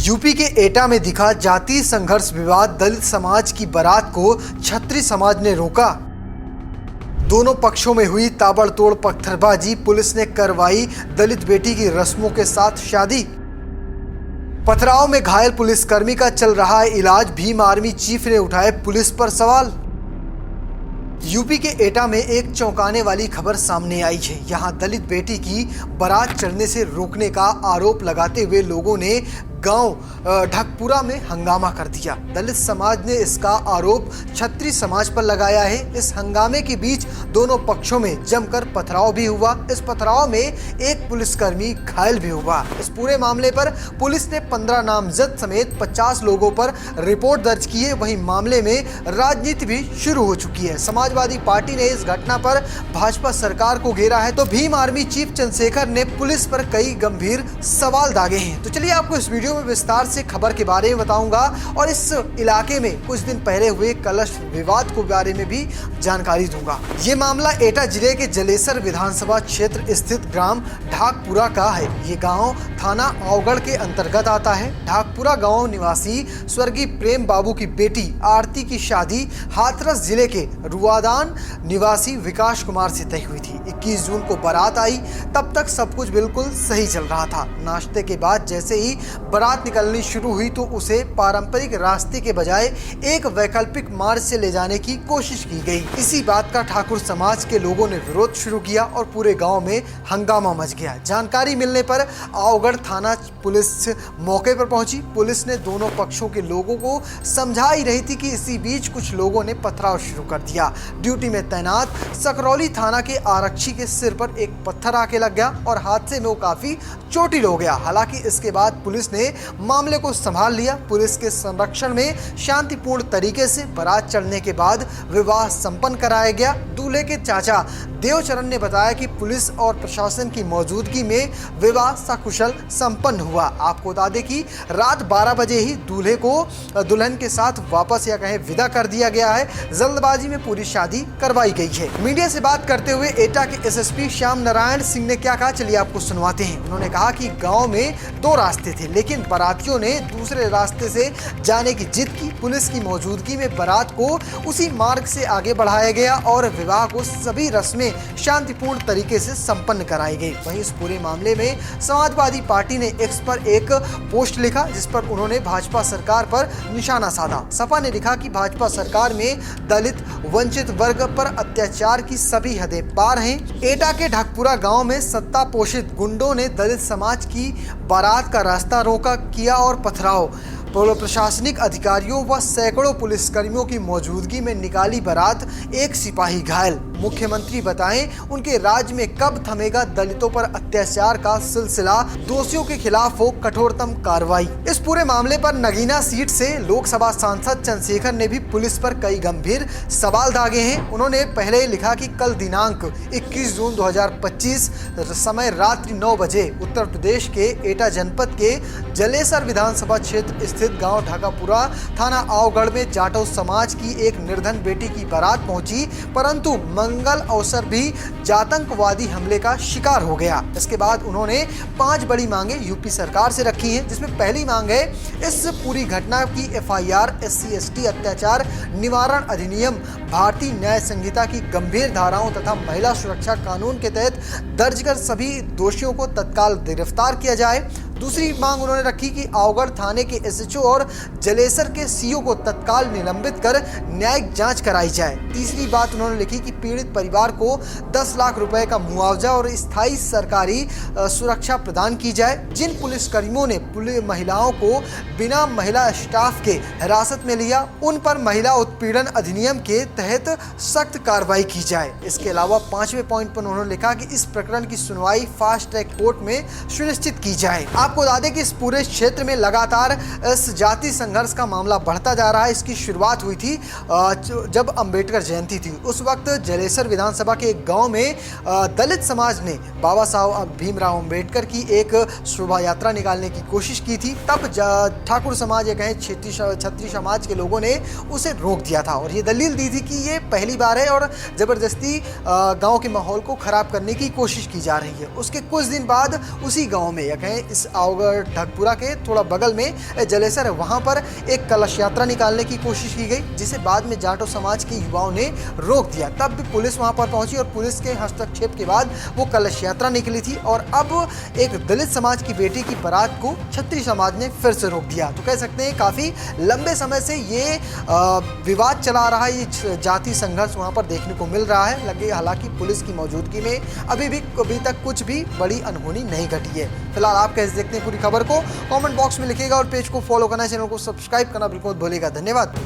UP के एटा में दिखा जातीय संघर्ष विवाद। दलित समाज की बारात को छत्री समाज ने रोका। दोनों पक्षों में हुई ताबड़तोड़ पत्थरबाजी। पुलिस ने करवाई दलित बेटी की रस्मों के साथ शादी। पथराव में घायल पुलिसकर्मी का चल रहा है इलाज। भीम आर्मी चीफ ने उठाए पुलिस पर सवाल। यूपी के एटा में एक चौंकाने वाली खबर सामने आई है। यहां दलित बेटी की बारात चढ़ने से रोकने का आरोप लगाते हुए लोगों ने गांव ढकपुरा में हंगामा कर दिया। दलित समाज ने इसका आरोप छत्री समाज पर लगाया है। इस हंगामे के बीच दोनों पक्षों में जमकर पथराव भी हुआ। इस पथराव में एक पुलिसकर्मी घायल भी हुआ। इस पूरे मामले पर पुलिस ने 15 नामजद समेत 50 लोगों पर रिपोर्ट दर्ज की है। वहीं मामले में राजनीति भी शुरू हो चुकी है। समाजवादी पार्टी ने इस घटना पर भाजपा सरकार को घेरा है तो भीम आर्मी चीफ चंद्रशेखर ने पुलिस पर कई गंभीर सवाल दागे हैं। तो चलिए आपको इस वीडियो में विस्तार से खबर के बारे में बताऊंगा और इस इलाके में कुछ दिन पहले हुए कलश विवाद के बारे में भी जानकारी दूंगा। ये मामला एटा जिले के जलेसर विधानसभा क्षेत्र स्थित ग्राम ढाकपुरा का है। ये गांव थाना आवगढ़ के अंतर्गत आता है। ढाकपुरा गांव निवासी स्वर्गीय प्रेम बाबू की बेटी आरती की शादी हाथरस जिले के रुआदान निवासी विकास कुमार से तय हुई थी। 21 जून को बारात आई। तब तक सब कुछ बिल्कुल सही चल रहा था। नाश्ते के बाद जैसे ही बारात निकलनी शुरू हुई तो उसे पारंपरिक रास्ते के बजाय एक वैकल्पिक मार्ग से ले जाने की कोशिश की गई। इसी बात का ठाकुर समाज के लोगों ने विरोध शुरू किया और पूरे गांव में हंगामा मच गया। जानकारी मिलने पर आवगढ़ थाना पुलिस मौके पर पहुंची। पुलिस ने दोनों पक्षों के लोगों को समझा ही रही थी कि इसी बीच कुछ लोगों ने पथराव शुरू कर दिया। ड्यूटी में तैनात सकरौली थाना के आरक्षी के सिर पर एक पत्थर आके लग गया और हादसे में वो काफी चोटिल हो गया। हालांकि इसके बाद पुलिस ने मामले को संभाल लिया। पुलिस के संरक्षण में शांतिपूर्ण तरीके से बारात चढ़ने के बाद विवाह संपन्न कराया गया। दूल्हे के चाचा देवचरण ने बताया कि पुलिस और प्रशासन की मौजूदगी में विवाह सकुशल संपन्न हुआ। आपको बता दें कि रात 12 बजे ही दूल्हे को दुल्हन के साथ वापस या कहें विदा कर दिया गया है। जल्दबाजी में पूरी शादी करवाई गई है। मीडिया से बात करते हुए एटा के एसएसपी श्याम नारायण सिंह ने क्या कहा, चलिए आपको सुनवाते हैं। उन्होंने कहा कि गांव में 2 रास्ते थे लेकिन बारातियों ने दूसरे रास्ते से जाने की जिद की। पुलिस की मौजूदगी में बारात को उसी मार्ग से आगे बढ़ाया गया और विवाह को सभी रस्में शांतिपूर्ण तरीके से संपन्न कराई गई। वहीं इस पूरे मामले में समाजवादी पार्टी ने एक्स पर एक पोस्ट लिखा जिस पर उन्होंने भाजपा सरकार पर निशाना साधा। सपा ने लिखा कि भाजपा सरकार में दलित वंचित वर्ग पर अत्याचार की सभी हदें पार हैं। एटा के ढकपुरा गांव में सत्ता पोषित गुंडों ने दलित समाज की बारात का रास्ता रोका किया और पथराव। प्रशासनिक अधिकारियों व सैकड़ों पुलिसकर्मियों की मौजूदगी में निकाली बारात। एक सिपाही घायल। मुख्यमंत्री बताएं उनके राज्य में कब थमेगा दलितों पर अत्याचार का सिलसिला। दोषियों के खिलाफ हो कठोरतम कार्रवाई। इस पूरे मामले पर नगीना सीट से लोकसभा सांसद चंद्रशेखर ने भी पुलिस पर कई गंभीर सवाल दागे हैं। उन्होंने पहले लिखा कि कल दिनांक 21 जून 2025 समय रात्रि 9 बजे उत्तर प्रदेश के एटा जनपद के जलेसर विधानसभा क्षेत्र स्थित गांव ढाकापुरा थाना आवगढ़ में जाटव समाज की एक निर्धन बेटी की बारात पहुंची, परंतु मंगल अवसर भी जातंकवादी हमले का शिकार हो गया। इसके बाद उन्होंने 5 बड़ी मांगे यूपी सरकार से रखी हैं, जिसमें पहली मांग है इस पूरी घटना की एफआईआर SC/ST अत्याचार निवारण अधिनियम भारतीय न्याय संहिता की गंभीर धाराओं तथा महिला सुरक्षा कानून के तहत दर्ज कर सभी दोषियों को तत्काल गिरफ्तार किया जाए। दूसरी मांग उन्होंने रखी कि आवगढ़ थाने के SHO और जलेसर के CO को तत्काल निलंबित कर न्यायिक जांच कराई जाए। तीसरी बात उन्होंने लिखी कि पीड़ित परिवार को 10 लाख रुपए का मुआवजा और स्थायी सरकारी सुरक्षा प्रदान की जाए। जिन पुलिसकर्मियों ने महिलाओं को बिना महिला स्टाफ के हिरासत में लिया उन पर महिला उत्पीड़न अधिनियम के तहत सख्त कार्रवाई की जाए। इसके अलावा 5वें पॉइंट पर उन्होंने लिखा कि इस प्रकरण की सुनवाई फास्ट ट्रैक कोर्ट में सुनिश्चित की जाए। आपको बता दें कि इस पूरे क्षेत्र में लगातार इस जाति संघर्ष का मामला बढ़ता जा रहा है। इसकी शुरुआत हुई थी जब अंबेडकर जयंती थी। उस वक्त जलेसर विधानसभा के एक गांव में दलित समाज ने बाबा साहब भीमराव अंबेडकर की एक शोभा यात्रा निकालने की कोशिश की थी। तब ठाकुर समाज या कहें छत्री समाज के लोगों ने उसे रोक दिया था और ये दलील दी थी कि ये पहली बार है और जबरदस्ती गांव के माहौल को खराब करने की कोशिश की जा रही है। उसके कुछ दिन बाद उसी गांव में या कहें इस आओगढ़ ढकपुरा के थोड़ा बगल में जलेसर है, वहां पर एक कलश यात्रा निकालने की कोशिश की गई, जिसे बाद में जाटो समाज के युवाओं ने रोक दिया। तब भी पुलिस वहां पर पहुंची और पुलिस के हस्तक्षेप के बाद वो कलश यात्रा निकली थी और अब एक दलित समाज की बेटी की बारात को छत्री समाज ने फिर से रोक दिया। तो कह सकते हैं काफी लंबे समय से ये विवाद चला रहा है, ये जाति संघर्ष वहां पर देखने को मिल रहा है। लगे हालांकि पुलिस की मौजूदगी में अभी तक कुछ भी बड़ी अनहोनी नहीं घटी है। फिलहाल आप कैसे देखते हैं पूरी खबर को कमेंट बॉक्स में लिखिएगा और पेज को फॉलो करना, चैनल को सब्सक्राइब करना बिल्कुल मत भूलिएगा। धन्यवाद।